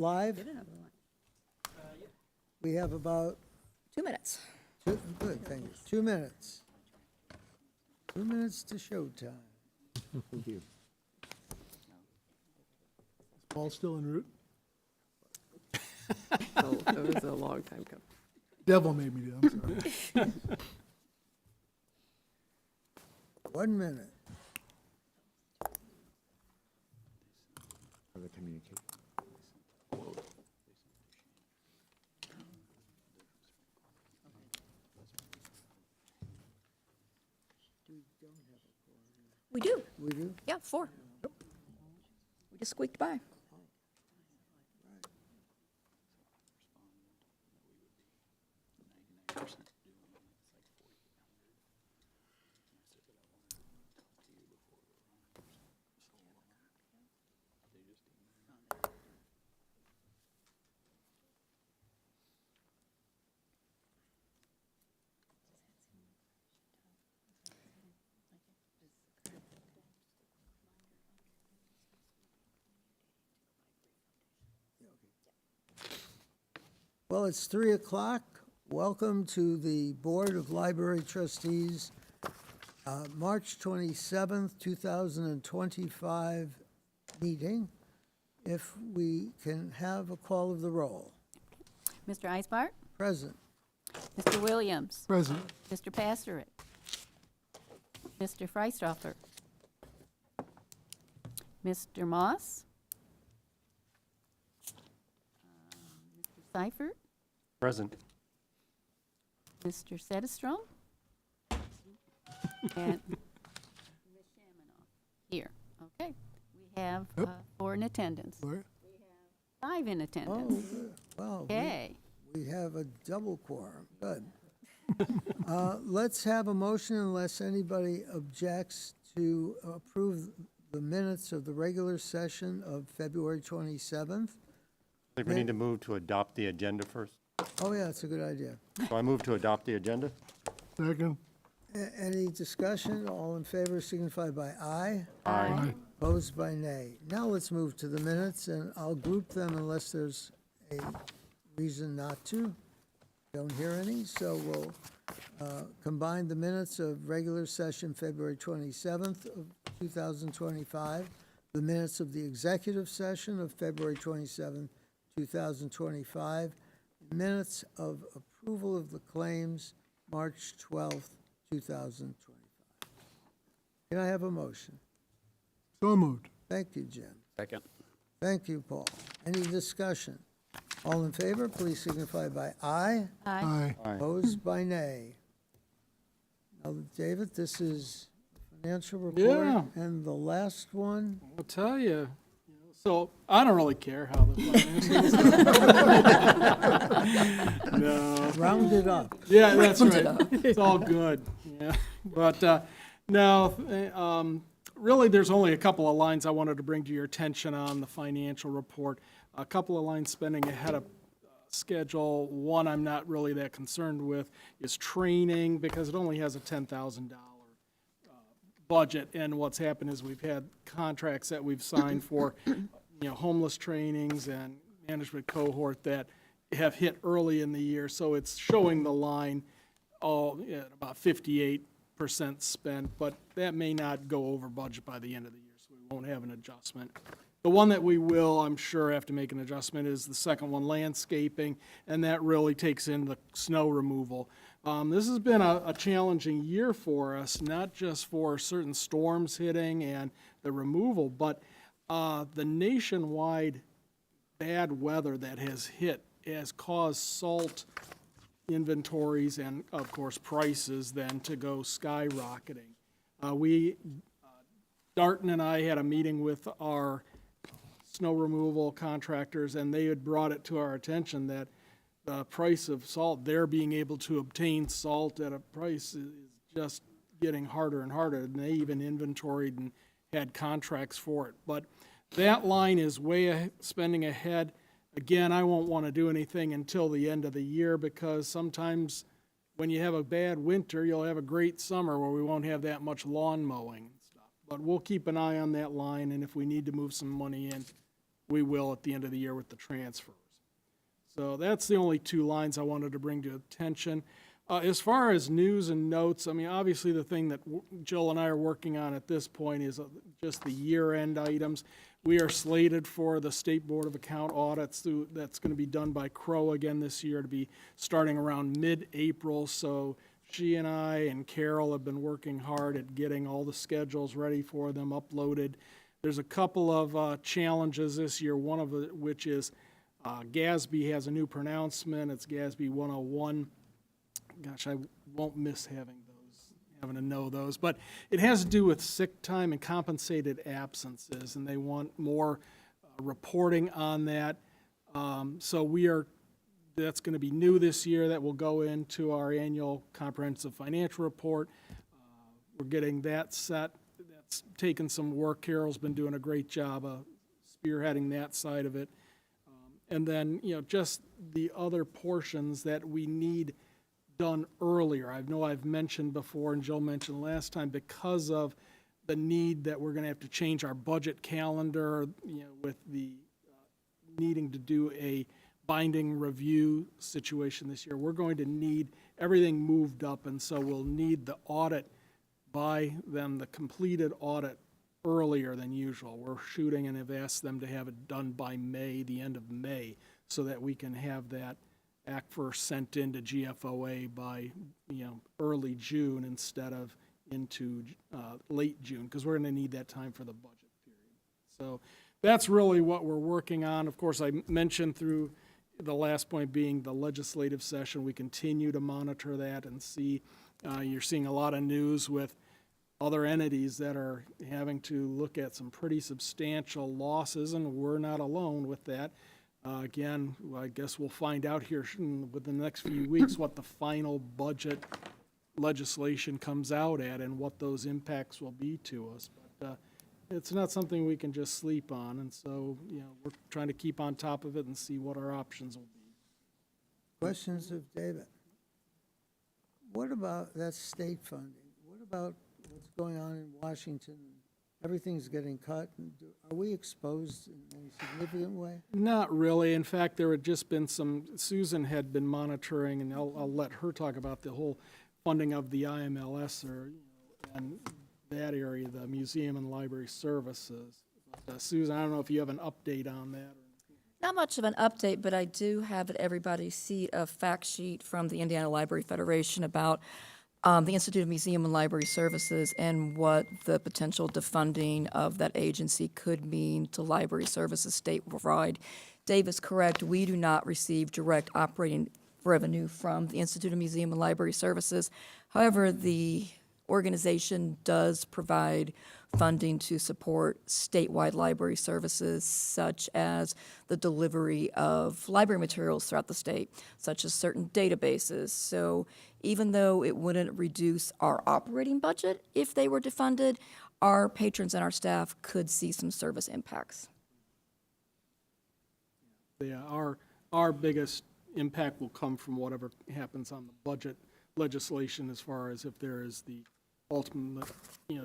live? We have about 2 minutes. good, thank you. 2 minutes. 2 minutes to showtime. Thank you. Paul still en route? So it was a long time coming. Devil made me do it, I'm sorry. 1 minute. For the communication. We do. We do? Yeah, 4. We just squeaked by. Well, it's 3 o'clock. Welcome to the Board of Library Trustees, March 27th, 2025 meeting. If we can have a call of the roll. Mr. Eisbart, Present. Mr. Williams, Present. Mr. Pasterit, Mr. Freistoffer, Mr. Moss, Mr. Seifert, Present. Mr. Sedestrom, and Ms. Shamanoff here. Okay, we have 4 in attendance. Where? 5 in Oh, attendance. good. Well, Okay. we have a double quorum. Good. Let's have a motion unless anybody objects to approve the minutes of the regular session of February 27th. I think we need to move to adopt the agenda first. Oh, yeah, that's a good idea. So I move to adopt the agenda. Second. Any discussion? All in favor signify by aye. Aye. Opposed by nay. Now let's move to the minutes, and I'll group them unless there's a reason not to. Don't hear any, so we'll combine the minutes of regular session February 27th of 2025, the minutes of the executive session of February 27th, 2025, minutes of approval of the claims March 12th, 2025. Can I have a motion? So moved. Thank you, Jim. Second. Thank you, Paul. Any discussion? All in favor, please signify by aye. Aye. Aye. Opposed by nay. Now, David, this is financial report. Yeah. And the last one, I'll tell you. So I don't really care how the financials. No. round it up. Yeah, that's right. It's all good. Yeah, but no. Really, there's only a couple of lines I wanted to bring to your attention on the financial report. A couple of lines spending ahead of schedule. One I'm not really that concerned with is training because it only has a $10,000 budget, and what's happened is we've had contracts that we've signed for, homeless trainings and management cohort that have hit early in the year, so it's showing the line at about 58% spent, but that may not go over budget by the end of the year, so we won't have an adjustment. The one that we will, I'm sure, have to make an adjustment is the second one, landscaping, and that really takes in the snow removal. This has been a challenging year for us, not just for certain storms hitting and the removal, but the nationwide bad weather that has hit has caused salt inventories and, of course, prices then to go skyrocketing. Darton and I had a meeting with our snow removal contractors, and they had brought it to our attention that the price of salt, they're being able to obtain salt at a price is just getting harder and harder, and they even inventoried and had contracts for it. But that line is way spending ahead. Again, I won't want to do anything until the end of the year because sometimes when you have a bad winter, you'll have a great summer where we won't have that much lawn mowing and stuff. But we'll keep an eye on that line, and if we need to move some money in, we will at the end of the year with the transfers. So that's the only two lines I wanted to bring to attention. As far as news and notes, I mean, obviously the thing that Jill and I are working on at this point is just the year-end items. We are slated for the State Board of Account audits that's going to be done by Crow again this year, to be starting around mid-April. So she and I and Carol have been working hard at getting all the schedules ready for them, uploaded. There's a couple of challenges this year, one of which is GASB has a new pronouncement. It's GASB 101. Gosh, I won't miss having to know those. But it has to do with sick time and compensated absences, and they want more reporting on that. So that's going to be new this year. That will go into our annual comprehensive financial report. We're getting that set. That's taken some work. Carol's been doing a great job of spearheading that side of it. And then, just the other portions that we need done earlier. I know I've mentioned before, and Jill mentioned last time, because of the need that we're going to have to change our budget calendar, with the needing to do a binding review situation this year, we're going to need everything moved up, and so we'll need the audit by them, the completed audit, earlier than usual. We're shooting and have asked them to have it done by May, the end of May, so that we can have that Act First sent into GFOA by, early June instead of into late June, because we're going to need that time for the budget period. So that's really what we're working on. Of course, I mentioned through the last point being the legislative session, we continue to monitor that and see. You're seeing a lot of news with other entities that are having to look at some pretty substantial losses, and we're not alone with that. Again, I guess we'll find out here within the next few weeks what the final budget legislation comes out at and what those impacts will be to us. But it's not something we can just sleep on, and so we're trying to keep on top of it and see what our options will be. Questions of David? What about, that's state funding, what about what's going on in Washington? Everything's getting cut. Are we exposed in any significant way? Not really. In fact, there had just been Susan had been monitoring, and I'll let her talk about the whole funding of the IMLS and that area, the Museum and Library Services. Susan, I don't know if you have an update on that. Not much of an update, but I do have at everybody's seat a fact sheet from the Indiana Library Federation about the Institute of Museum and Library Services and what the potential defunding of that agency could mean to library services statewide. Dave is correct. We do not receive direct operating revenue from the Institute of Museum and Library Services. However, the organization does provide funding to support statewide library services, such as the delivery of library materials throughout the state, such as certain databases. So even though it wouldn't reduce our operating budget if they were defunded, our patrons and our staff could see some service impacts. Yeah, our biggest impact will come from whatever happens on the budget legislation, as far as if there is the ultimate,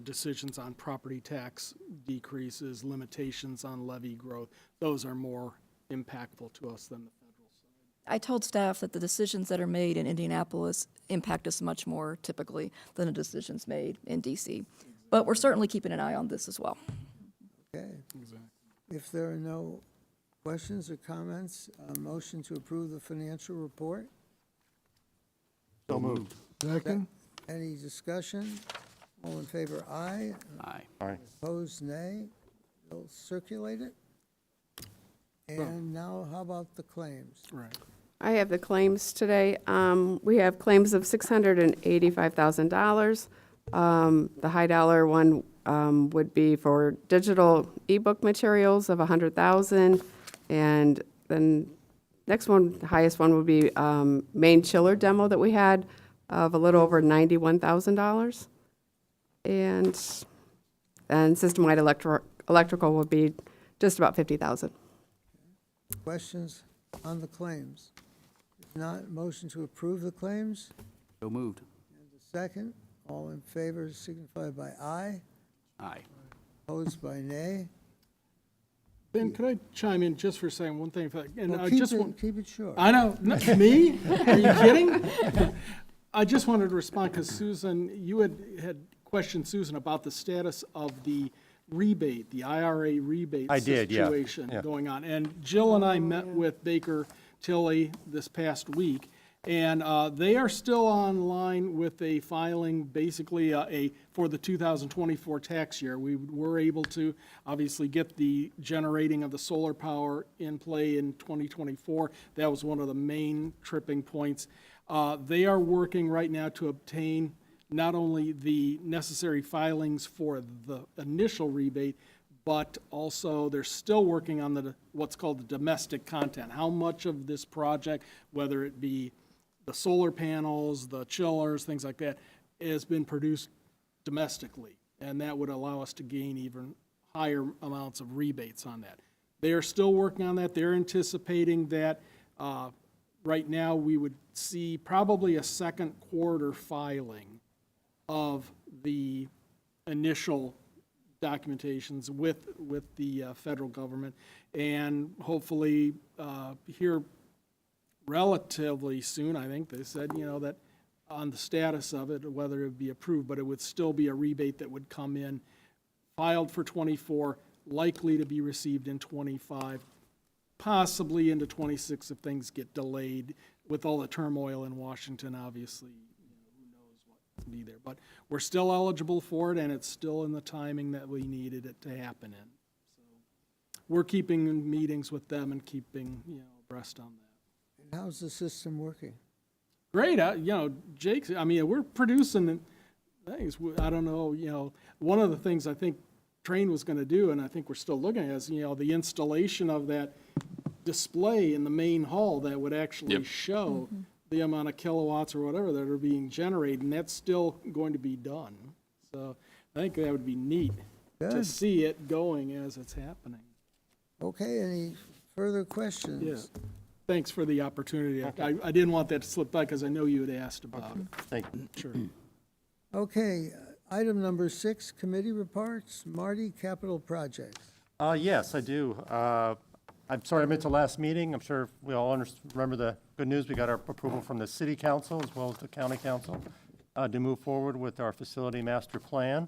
decisions on property tax decreases, limitations on levy growth. Those are more impactful to us than the federal side. I told staff that the decisions that are made in Indianapolis impact us much more typically than the decisions made in DC. But we're certainly keeping an eye on this as well. Okay. Exactly. If there are no questions or comments, a motion to approve the financial report? So moved. Second? Any discussion? All in favor, aye. Aye. Aye. Opposed, nay. We'll circulate it. And now, how about the claims? Right. I have the claims today. We have claims of $685,000. The high dollar one would be for digital ebook materials of $100,000, and then next one, the highest one would be main chiller demo that we had of a little over $91,000, and system-wide electrical would be just about $50,000. Questions on the claims? If not, motion to approve the claims? So moved. And a second. All in favor signify by aye. Aye. Opposed by nay. Ben, could I chime in just for a second, one thing? And Well, I just want, keep it short. I know, me? Are you kidding? I just wanted to respond because Susan, you had questioned Susan about the status of the rebate, the IRA rebate I did, yeah, situation yeah. going on. And Jill and I met with Baker Tilly this past week, and they are still online with a filing, basically for the 2024 tax year. We were able to obviously get the generating of the solar power in play in 2024. That was one of the main tripping points. They are working right now to obtain not only the necessary filings for the initial rebate, but also they're still working on what's called the domestic content. How much of this project, whether it be the solar panels, the chillers, things like that, has been produced domestically. And that would allow us to gain even higher amounts of rebates on that. They are still working on that. They're anticipating that right now we would see probably a second quarter filing of the initial documentations with the federal government, and hopefully here relatively soon, I think they said, that on the status of it, whether it would be approved, but it would still be a rebate that would come in, filed for 24, likely to be received in 25, possibly into 26 if things get delayed with all the turmoil in Washington, obviously. Be there, but we're still eligible for it, and it's still in the timing that we needed it to happen in. So we're keeping meetings with them and keeping abreast on that. And how's the system working? Great, Jake. I mean, we're producing things. I don't know. One of the things I think Train was going to do, and I think we're still looking at, is the installation of that display in the main hall that would actually show the amount of kilowatts or whatever that are being generated, and that's still going to be done. So I think that would be neat to Good. see it going as it's happening. Okay, any further questions? Yeah. Thanks for the opportunity. I didn't want that to slip by because I know you had asked about it. Thank you. Sure. Okay, item number 6, committee reports. Marty, capital projects. Yes, I do. I'm sorry I missed the last meeting. I'm sure we all remember the good news. We got our approval from the city council as well as the county council to move forward with our facility master plan.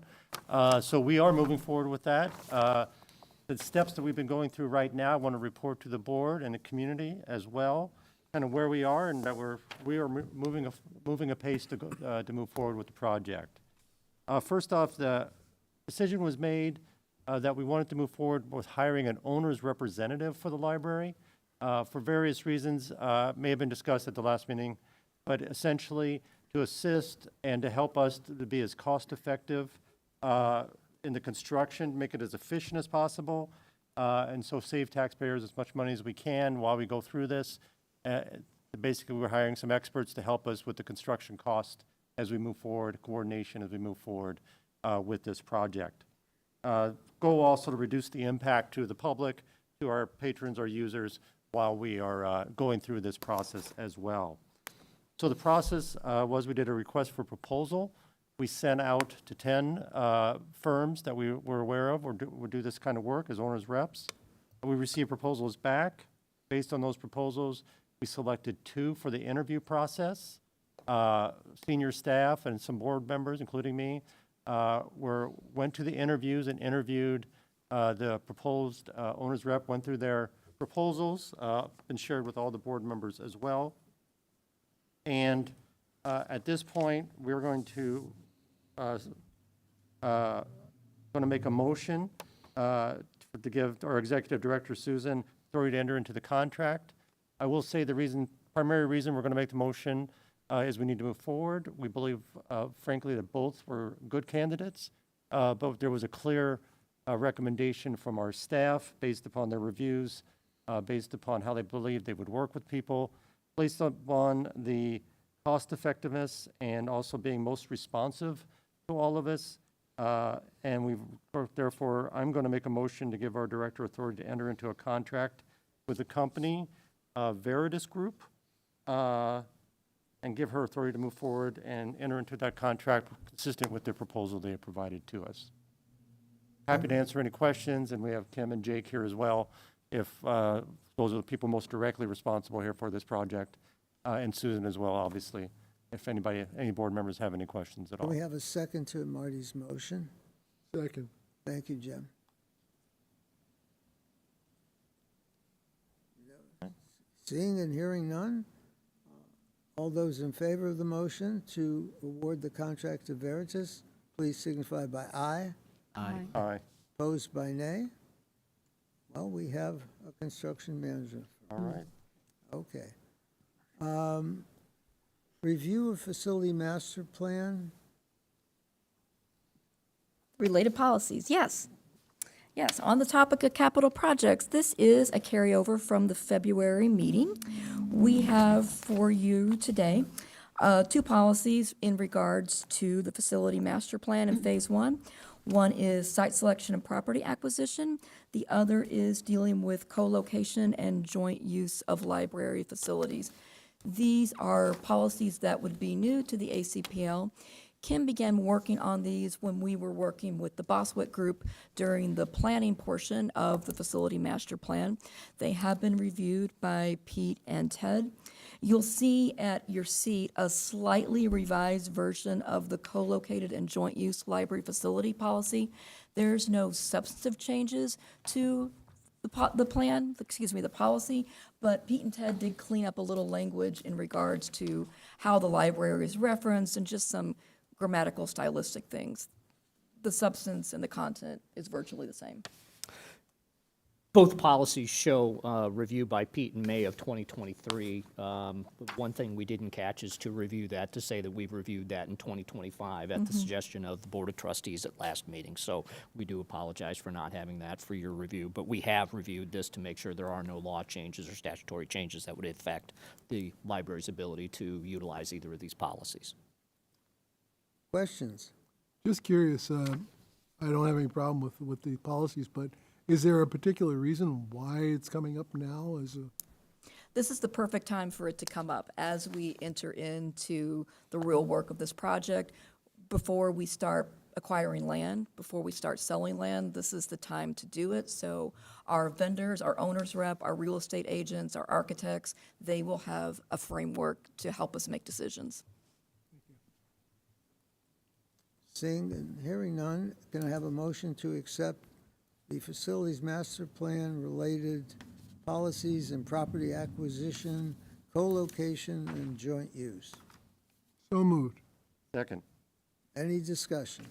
So we are moving forward with that. The steps that we've been going through right now, I want to report to the board and the community as well, kind of where we are and that we are moving apace to move forward with the project. First off, the decision was made that we wanted to move forward with hiring an owner's representative for the library for various reasons, may have been discussed at the last meeting, but essentially to assist and to help us to be as cost-effective in the construction, make it as efficient as possible, and so save taxpayers as much money as we can while we go through this. Basically, we're hiring some experts to help us with the construction cost as we move forward, coordination as we move forward with this project. Goal also to reduce the impact to the public, to our patrons, our users, while we are going through this process as well. So the process was we did a request for proposal. We sent out to 10 firms that we were aware of would do this kind of work as owners' reps. We received proposals back. Based on those proposals, we selected 2 for the interview process. Senior staff and some board members, including me, went to the interviews and interviewed the proposed owner's rep, went through their proposals, and shared with all the board members as well. And at this point, we're going to make a motion to give our executive director, Susan, authority to enter into the contract. I will say the primary reason we're going to make the motion is we need to move forward. We believe, frankly, that both were good candidates, but there was a clear recommendation from our staff based upon their reviews, based upon how they believed they would work with people, based upon the cost effectiveness and also being most responsive to all of us. And therefore, I'm going to make a motion to give our director authority to enter into a contract with the company, Veritas Group, and give her authority to move forward and enter into that contract consistent with the proposal they have provided to us. happy to answer any questions, and we have Kim and Jake here as well, if those are the people most directly responsible here for this project, and Susan as well, obviously, if any board members have any questions at Do all. we have a second to Marty's motion? Second. Thank you, Jim. Seeing and hearing none, all those in favor of the motion to award the contract to Veritas, please signify by aye. Aye. Opposed by nay? Well, we have a construction manager. All right. Okay. Review of facility master plan. Related policies, yes. Yes, on the topic of capital projects, this is a carryover from the February meeting. We have for you today 2 policies in regards to the facility master plan in Phase 1. One is site selection and property acquisition. The other is dealing with co-location and joint use of library facilities. These are policies that would be new to the ACPL. Kim began working on these when we were working with the Boswick Group during the planning portion of the facility master plan. They have been reviewed by Pete and Ted. You'll see at your seat a slightly revised version of the co-located and joint use library facility policy. There's no substantive changes to the policy, but Pete and Ted did clean up a little language in regards to how the library is referenced and just some grammatical, stylistic things. The substance and the content is virtually the same. Both policies show review by Pete in May of 2023. One thing we didn't catch is to review that, to say that we've reviewed that in 2025 at the suggestion of the Board of Trustees at last meeting. So we do apologize for not having that for your review, but we have reviewed this to make sure there are no law changes or statutory changes that would affect the library's ability to utilize either of these policies. Questions? Just curious, I don't have any problem with the policies, but is there a particular reason why it's coming up now as a? This is the perfect time for it to come up as we enter into the real work of this project. Before we start acquiring land, before we start selling land, this is the time to do it. So our vendors, our owner's rep, our real estate agents, our architects, they will have a framework to help us make decisions. Seeing and hearing none, can I have a motion to accept the facilities master plan related policies and property acquisition, co-location, and joint use? So moved. Second. Any discussion?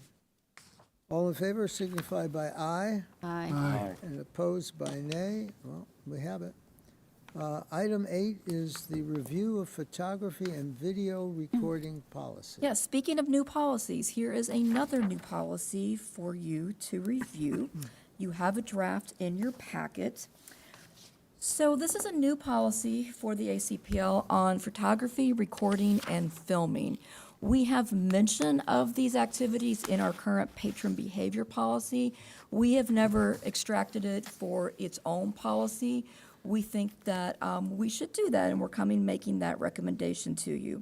All in favor signify by aye, Aye. Aye. and opposed by nay. Well, we have it. Item 8 is the review of photography and video recording policy. Yes, speaking of new policies, here is another new policy for you to review. You have a draft in your packet. So this is a new policy for the ACPL on photography, recording, and filming. We have mention of these activities in our current patron behavior policy. We have never extracted it for its own policy. We think that we should do that, and making that recommendation to you.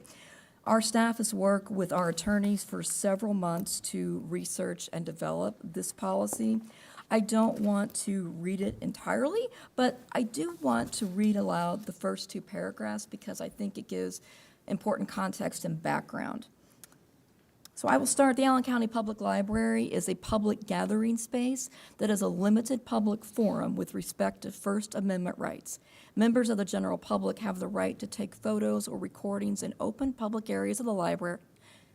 Our staff has worked with our attorneys for several months to research and develop this policy. I don't want to read it entirely, but I do want to read aloud the first 2 paragraphs because I think it gives important context and background. So I will start. The Allen County Public Library is a public gathering space that is a limited public forum with respect to First Amendment rights. Members of the general public have the right to take photos or recordings in open public areas of the library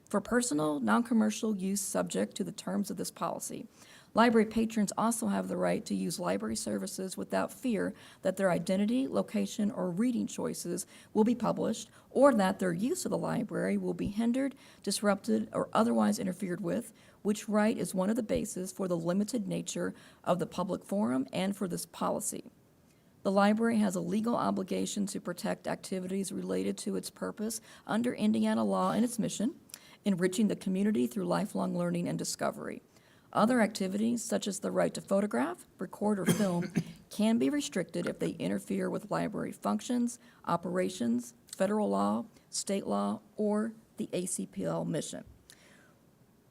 for personal, non-commercial use subject to the terms of this policy. Library patrons also have the right to use library services without fear that their identity, location, or reading choices will be published, or that their use of the library will be hindered, disrupted, or otherwise interfered with, which right is one of the bases for the limited nature of the public forum and for this policy. The library has a legal obligation to protect activities related to its purpose under Indiana law and its mission, enriching the community through lifelong learning and discovery. Other activities, such as the right to photograph, record, or film, can be restricted if they interfere with library functions, operations, federal law, state law, or the ACPL mission.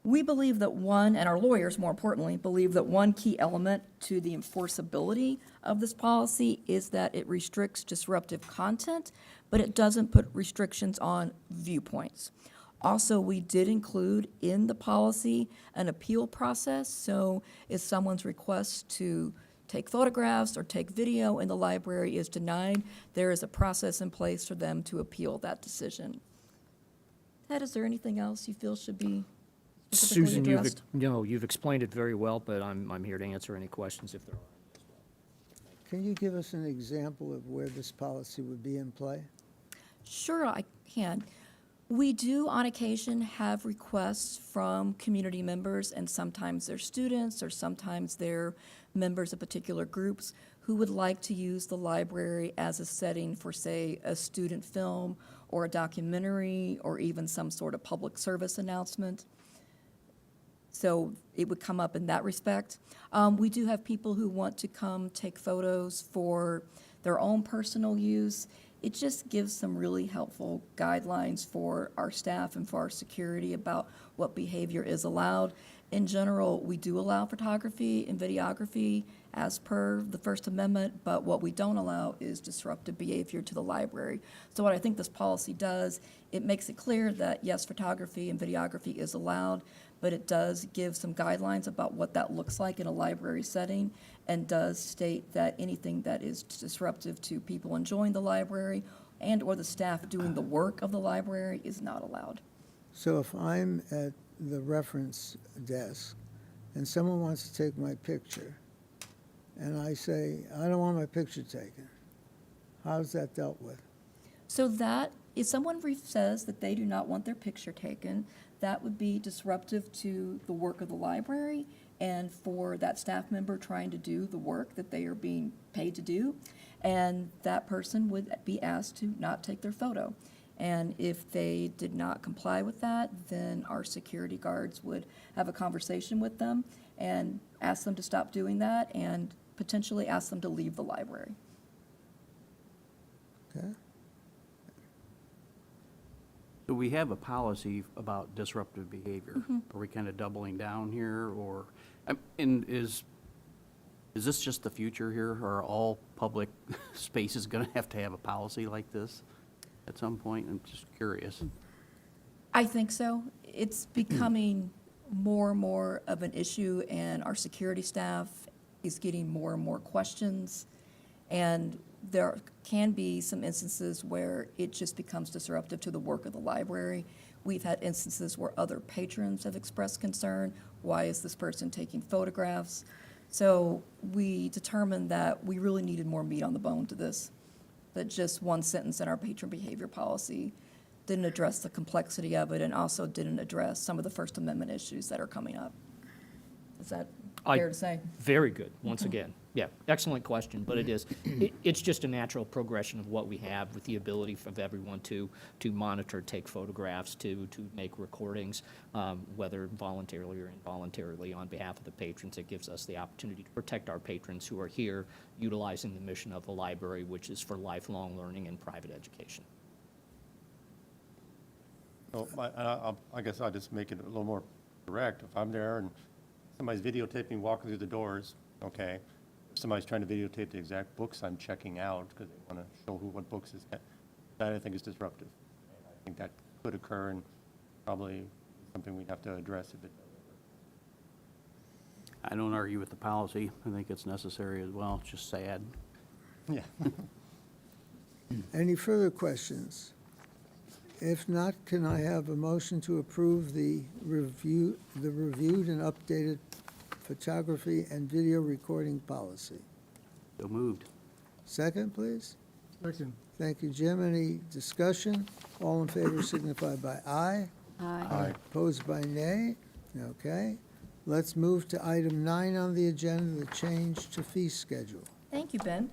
We believe that one, and our lawyers more importantly, believe that one key element to the enforceability of this policy is that it restricts disruptive content, but it doesn't put restrictions on viewpoints. Also, we did include in the policy an appeal process, so if someone's request to take photographs or take video in the library is denied, there is a process in place for them to appeal that decision. Ted, is there anything else you feel should be specifically Susan, addressed? you've explained it very well, but I'm here to answer any questions if there are. Can you give us an example of where this policy would be in play? Sure, I can. We do on occasion have requests from community members, and sometimes they're students or sometimes they're members of particular groups who would like to use the library as a setting for, say, a student film or a documentary or even some sort of public service announcement. So it would come up in that respect. We do have people who want to come take photos for their own personal use. It just gives some really helpful guidelines for our staff and for our security about what behavior is allowed. In general, we do allow photography and videography as per the First Amendment, but what we don't allow is disruptive behavior to the library. So what I think this policy does, it makes it clear that yes, photography and videography is allowed, but it does give some guidelines about what that looks like in a library setting, and does state that anything that is disruptive to people enjoying the library and or the staff doing the work of the library is not allowed. So if I'm at the reference desk and someone wants to take my picture, and I say, I don't want my picture taken, how's that dealt with? So that, if someone says that they do not want their picture taken, that would be disruptive to the work of the library and for that staff member trying to do the work that they are being paid to do. And that person would be asked to not take their photo. And if they did not comply with that, then our security guards would have a conversation with them and ask them to stop doing that and potentially ask them to leave the library. Okay? So we have a policy about disruptive behavior. Are we kind of doubling down here, or, and is this just the future here? Are all public spaces going to have a policy like this at some point? I'm just curious. I think so. It's becoming more and more of an issue, and our security staff is getting more and more questions. And there can be some instances where it just becomes disruptive to the work of the library. We've had instances where other patrons have expressed concern. Why is this person taking photographs? So we determined that we really needed more meat on the bone to this, that just one sentence in our patron behavior policy didn't address the complexity of it and also didn't address some of the First Amendment issues that are coming up. Is that fair to say? Very good, once again. Yeah, excellent question, but it is. It's just a natural progression of what we have with the ability of everyone to monitor, take photographs, to make recordings, whether voluntarily or involuntarily on behalf of the patrons. It gives us the opportunity to protect our patrons who are here utilizing the mission of the library, which is for lifelong learning and private education. So I guess I'll just make it a little more direct. If I'm there and somebody's videotaping me walking through the doors, okay. If somebody's trying to videotape the exact books I'm checking out because they want to show what books is that I think is disruptive. And I think that could occur and probably something we'd have to address if it does. I don't argue with the policy. I think it's necessary as well. It's just sad. Yeah. Any further questions? If not, can I have a motion to approve the reviewed and updated photography and video recording policy? So moved. Second, please. Second. Thank you, Jim. Any discussion? All in favor signify by aye. Aye. Opposed by nay? Okay. Let's move to item 9 on the agenda, the change to fee schedule. Thank you, Ben.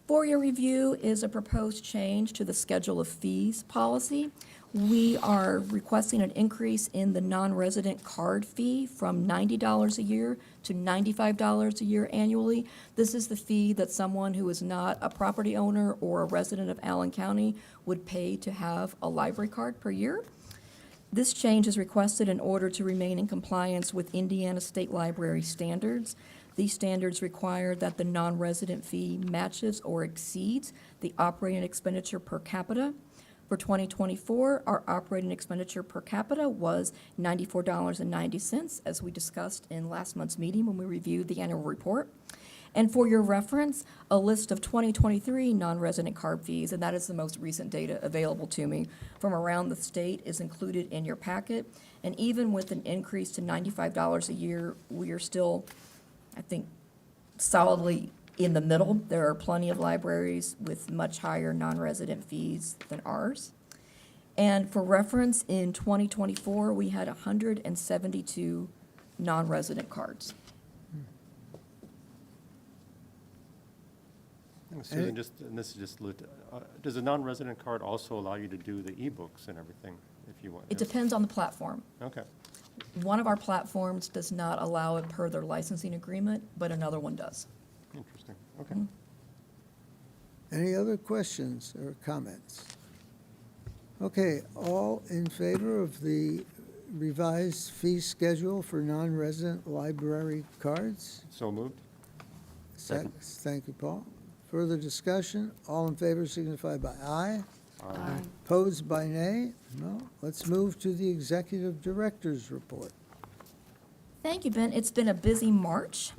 For your review is a proposed change to the schedule of fees policy. We are requesting an increase in the non-resident card fee from $90 a year to $95 a year annually. This is the fee that someone who is not a property owner or a resident of Allen County would pay to have a library card per year. This change is requested in order to remain in compliance with Indiana State Library standards. These standards require that the non-resident fee matches or exceeds the operating expenditure per capita. For 2024, our operating expenditure per capita was $94.90, as we discussed in last month's meeting when we reviewed the annual report. And for your reference, a list of 2023 non-resident card fees, and that is the most recent data available to me from around the state, is included in your packet. And even with an increase to $95 a year, we are still, I think, solidly in the middle. There are plenty of libraries with much higher non-resident fees than ours. And for reference, in 2024, we had 172 non-resident cards. Susan, and this is just, does a non-resident card also allow you to do the ebooks and everything if you want? It depends on the platform. Okay. One of our platforms does not allow it per their licensing agreement, but another one does. Interesting. Okay. Any other questions or comments? Okay, all in favor of the revised fee schedule for non-resident library cards? So moved? Thank you, Paul. Further discussion? All in favor signify by aye. Aye. Opposed by nay? No. Let's move to the executive director's report. Thank you, Ben. It's been a busy March.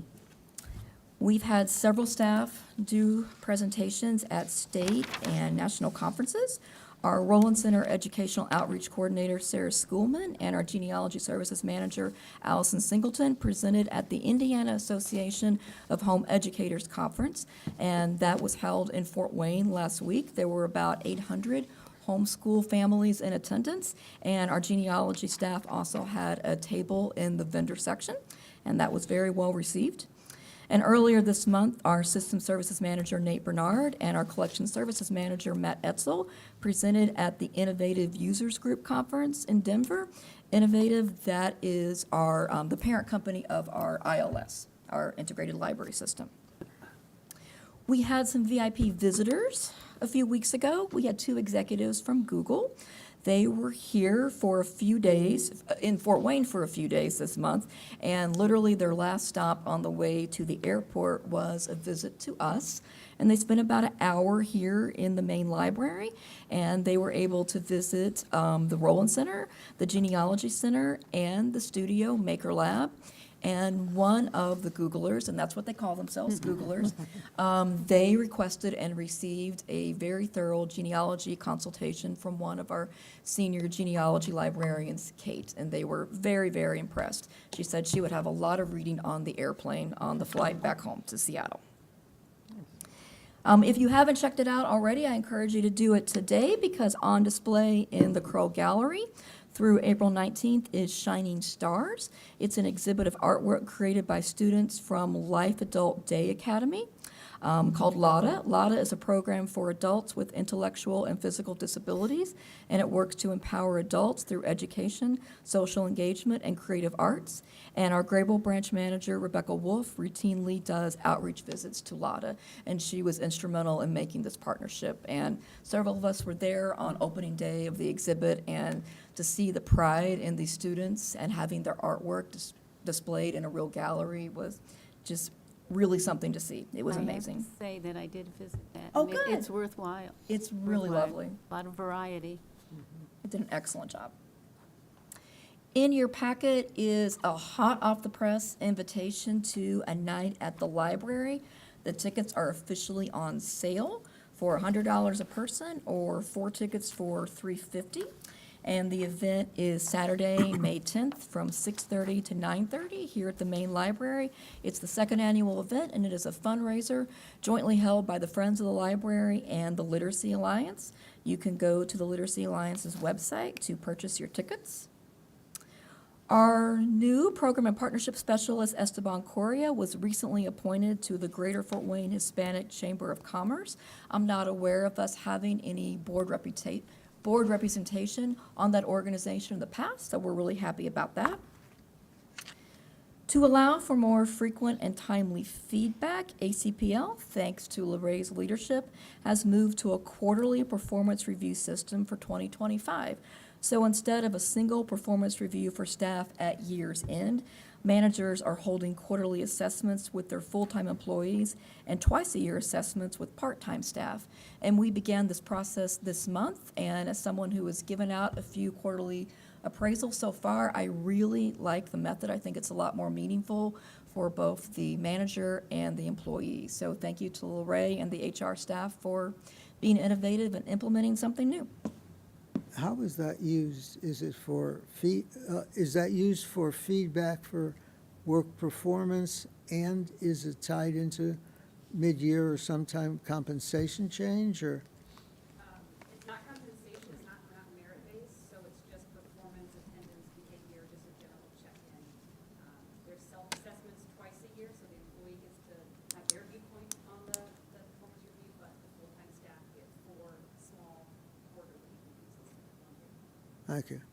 We've had several staff do presentations at state and national conferences. Our Rowland Center Educational Outreach Coordinator, Sarah Schoolman, and our Genealogy Services Manager, Allison Singleton, presented at the Indiana Association of Home Educators Conference, and that was held in Fort Wayne last week. There were about 800 homeschool families in attendance, and our genealogy staff also had a table in the vendor section, and that was very well received. And earlier this month, our System Services Manager, Nate Bernard, and our Collection Services Manager, Matt Etzel, presented at the Innovative Users Group Conference in Denver. Innovative, that is our, the parent company of our ILS, our Integrated Library System. We had some VIP visitors a few weeks ago. We had 2 executives from Google. They were here for a few days, in Fort Wayne for a few days this month, and literally their last stop on the way to the airport was a visit to us. And they spent about an hour here in the main library, and they were able to visit the Rowland Center, the Genealogy Center, and the Studio Maker Lab. And one of the Googlers, and that's what they call themselves, Googlers, they requested and received a very thorough genealogy consultation from one of our senior genealogy librarians, Kate, and they were very, very impressed. She said she would have a lot of reading on the airplane on the flight back home to Seattle. If you haven't checked it out already, I encourage you to do it today, because on display in the Crow Gallery through April 19th is Shining Stars. It's an exhibit of artwork created by students from Life Adult Day Academy called LADA. LADA is a program for adults with intellectual and physical disabilities, and it works to empower adults through education, social engagement, and creative arts. And our Grable branch manager, Rebecca Wolf, routinely does outreach visits to LADA, and she was instrumental in making this partnership. And several of us were there on opening day of the exhibit, and to see the pride in these students and having their artwork displayed in a real gallery was just really something to see. It was amazing. I have to say that I did visit that. Oh, and good. It's worthwhile. It's really Worthwhile. lovely. A lot of variety. It did an excellent job. In your packet is a hot off the press invitation to a night at the library. The tickets are officially on sale for $100 a person, or 4 tickets for $350. And the event is Saturday, May 10th from 6:30 to 9:30 here at the main library. It's the 2nd annual event, and it is a fundraiser jointly held by the Friends of the Library and the Literacy Alliance. You can go to the Literacy Alliance's website to purchase your tickets. Our new Program and Partnership Specialist, Esteban Correa, was recently appointed to the Greater Fort Wayne Hispanic Chamber of Commerce. I'm not aware of us having any board representation on that organization in the past, so we're really happy about that. To allow for more frequent and timely feedback, ACPL, thanks to Lorraine's leadership, has moved to a quarterly performance review system for 2025. So instead of a single performance review for staff at year's end, managers are holding quarterly assessments with their full-time employees and twice-a-year assessments with part-time staff. And we began this process this month, and as someone who has given out a few quarterly appraisals so far, I really like the method. I think it's a lot more meaningful for both the manager and the employee. So thank you to Lorraine and the HR staff for being innovative and implementing something new. How is that used? Is it for is that used for feedback for work performance, and is it tied into mid-year or sometime compensation change, or? It's not compensation, it's not merit-based, so it's just performance, attendance, behavior, just a general check-in. There's self-assessments twice a year, so the employee gets to have their viewpoint on the performance review, but the full-time staff get 4 small quarterly reviews instead of 1 year. Thank you.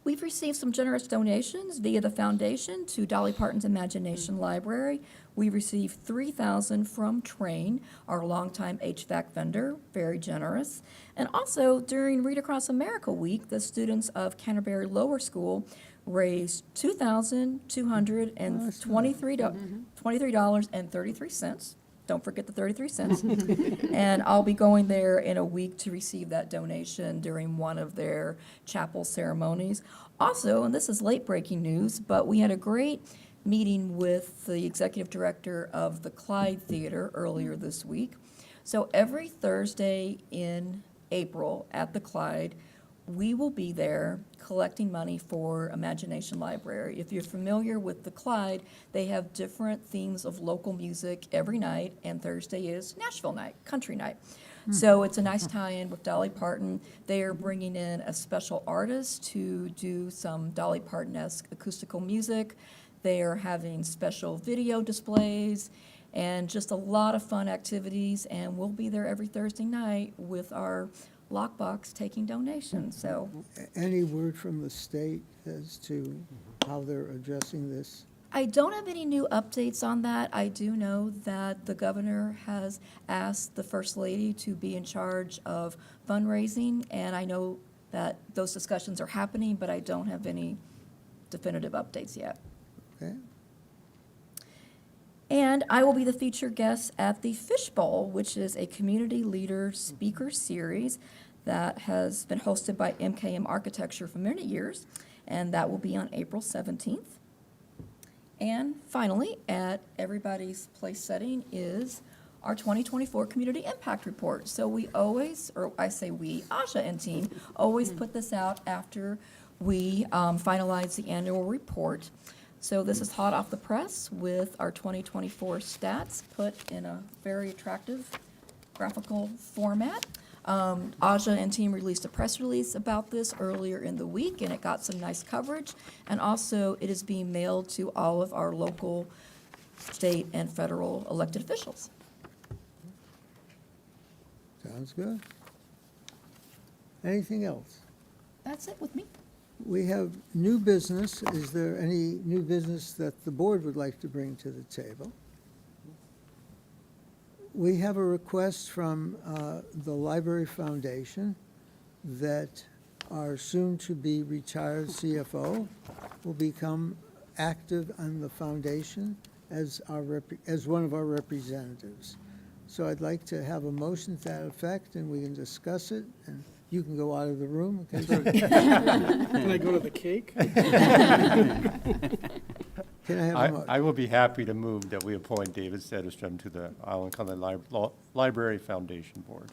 We've received some generous donations via the foundation to Dolly Parton's Imagination Library. We received $3,000 from Train, our longtime HVAC vendor, very generous. And also during Read Across America Week, the students of Canterbury Lower School raised $2,223.33. Don't forget the 33 cents. And I'll be going there in a week to receive that donation during one of their chapel ceremonies. Also, and this is late breaking news, but we had a great meeting with the executive director of the Clyde Theater earlier this week. So every Thursday in April at the Clyde, we will be there collecting money for Imagination Library. If you're familiar with the Clyde, they have different themes of local music every night, and Thursday is Nashville night, country night. So it's a nice tie-in with Dolly Parton. They are bringing in a special artist to do some Dolly Parton-esque acoustical music. They are having special video displays and just a lot of fun activities, and we'll be there every Thursday night with our lockbox taking donations, so. Any word from the state as to how they're addressing this? I don't have any new updates on that. I do know that the governor has asked the First Lady to be in charge of fundraising, and I know that those discussions are happening, but I don't have any definitive updates yet. Okay. And I will be the featured guest at the Fishbowl, which is a community leader speaker series that has been hosted by MKM Architecture for many years, and that will be on April 17th. And finally, at everybody's place setting is our 2024 Community Impact Report. So we always, or I say we, Asha and team, always put this out after we finalize the annual report. So this is hot off the press with our 2024 stats put in a very attractive graphical format. Aja and team released a press release about this earlier in the week, and it got some nice coverage. And also, it is being mailed to all of our local, state, and federal elected officials. Sounds good. Anything else? That's it with me. We have new business. Is there any new business that the board would like to bring to the table? We have a request from the Library Foundation that our soon-to-be retired CFO will become active on the foundation as one of our representatives. So I'd like to have a motion to that effect, and we can discuss it, and you can go out of the room. In case Can I go to the cake? Can I have a motion? I will be happy to move that we appoint David Sederstrom to the Island Cumberland Library Foundation Board.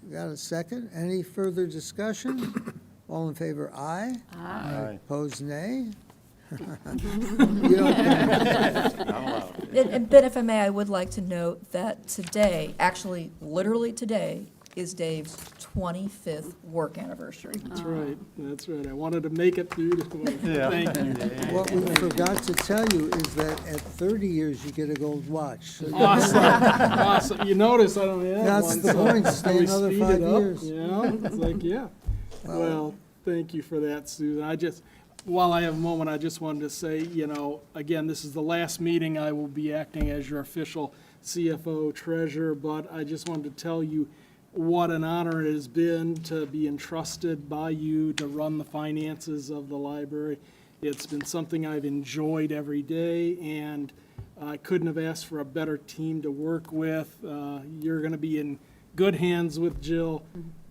Got a second? Any further discussion? All in favor, aye. Aye. Opposed, nay. You don't And Ben, if I may, I would like to note that today, actually, literally today, is Dave's 25th work anniversary. That's right, that's right. I wanted to make it beautiful. Yeah. Thank you. What we forgot to tell you is that at 30 years, you get a gold watch. So Awesome, awesome. You notice I don't have one. That's the so point, stay we another speed 5 it up, years. You know, it's like, yeah. Well, thank you for that, Susan. While I have a moment, I just wanted to say, you know, again, this is the last meeting I will be acting as your official CFO treasurer, but I just wanted to tell you, what an honor it has been to be entrusted by you to run the finances of the library. It's been something I've enjoyed every day, and I couldn't have asked for a better team to work with. You're going to be in good hands with Jill,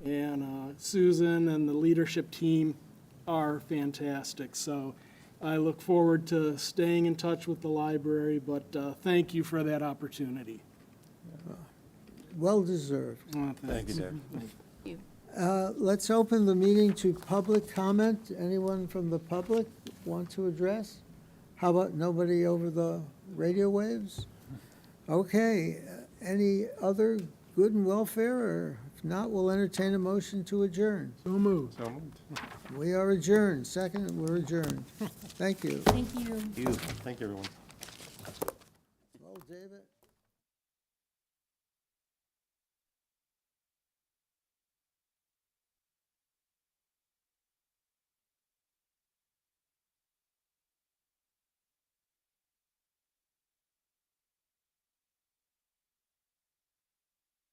and Susan and the leadership team are fantastic. So I look forward to staying in touch with the library, but thank you for that opportunity. Well-deserved. Thank you, Dave. Let's open the meeting to public comment. Anyone from the public want to address? How about nobody over the radio waves? Okay, any other good and welfare, or if not, we'll entertain a motion to adjourn. So moved. So moved. We are adjourned. Second, we're adjourned. Thank you. Thank you. You. Thank you, everyone. Well, David.